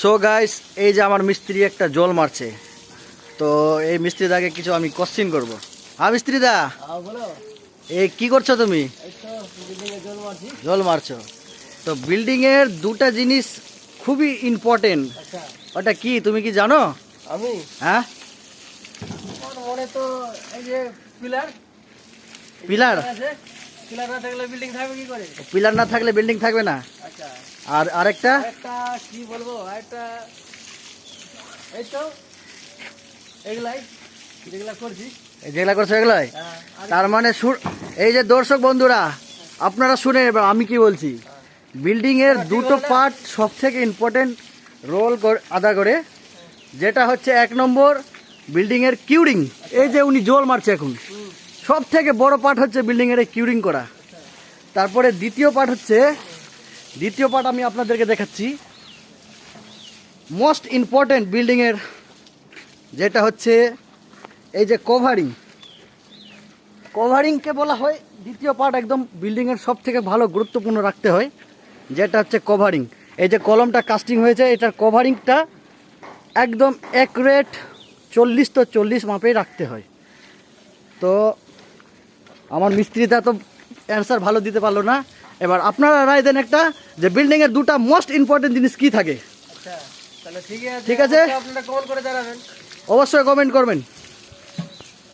So guys, এই যে আমার মিস্ত্রি একটা জল মারছে, তো এই মিস্ত্রিদাকে কিছু আমি কোশ্চেন করব। হ্যাঁ মিস্ত্রিদা, বলো। এই কি করছো তুমি? এই তো বিল্ডিংয়ে জল মারছি। জল মারছো? তো বিল্ডিং এর দুটা জিনিস খুবই ইম্পর্টেন্ট, আচ্ছা, ওটা কি তুমি কি জানো? আমি হ্যাঁ, আমার মনে তো এই যে পিলার পিলার। আছে, পিলার না থাকলে বিল্ডিং থাকবে কি করে? পিলার না থাকলে বিল্ডিং থাকবে না। আচ্ছা, আর আরেকটা একটা কি বলবো, একটা এই তো এগুলাই যেগুলা করছি। যেগুলা করছো এগুলাই। হ্যাঁ, আর তার মানে এই যে দর্শক বন্ধুরা, আপনারা শুনে এবার আমি কি বলছি। বিল্ডিং এর দুটো পার্ট সব থেকে ইম্পর্টেন্ট রোল আদা করে, যেটা হচ্ছে 1 নম্বর বিল্ডিং এর কিউরিং। এই যে উনি জল মারছে এখন, সব থেকে বড় পার্ট হচ্ছে বিল্ডিং এর কিউরিং করা। তারপরে দ্বিতীয় পার্ট আমি আপনাদেরকে দেখাচ্ছি, মোস্ট ইম্পর্টেন্ট বিল্ডিং এর, যেটা হচ্ছে এই যে কভারিংকে বলা হয় দ্বিতীয় পার্ট। একদম বিল্ডিংয়ের সব থেকে ভালো গুরুত্বপূর্ণ রাখতে হয়, যেটা হচ্ছে কভারিং। এই যে কলমটা কাস্টিং হয়েছে, এটার কভারিংটা একদম অ্যাকুরেট 40 তো 40 মাপেই রাখতে হয়। তো আমার মিস্ত্রিটা তো অ্যান্সার ভালো দিতে পারলো না। এবার আপনারা রায় দেন একটা, যে বিল্ডিংয়ের দুটা মোস্ট ইম্পর্টেন্ট জিনিস কী থাকে। আচ্ছা, তাহলে ঠিক আছে, ঠিক আছে, আপনারা কমেন্ট করে জানাবেন। অবশ্যই কমেন্ট করবেন।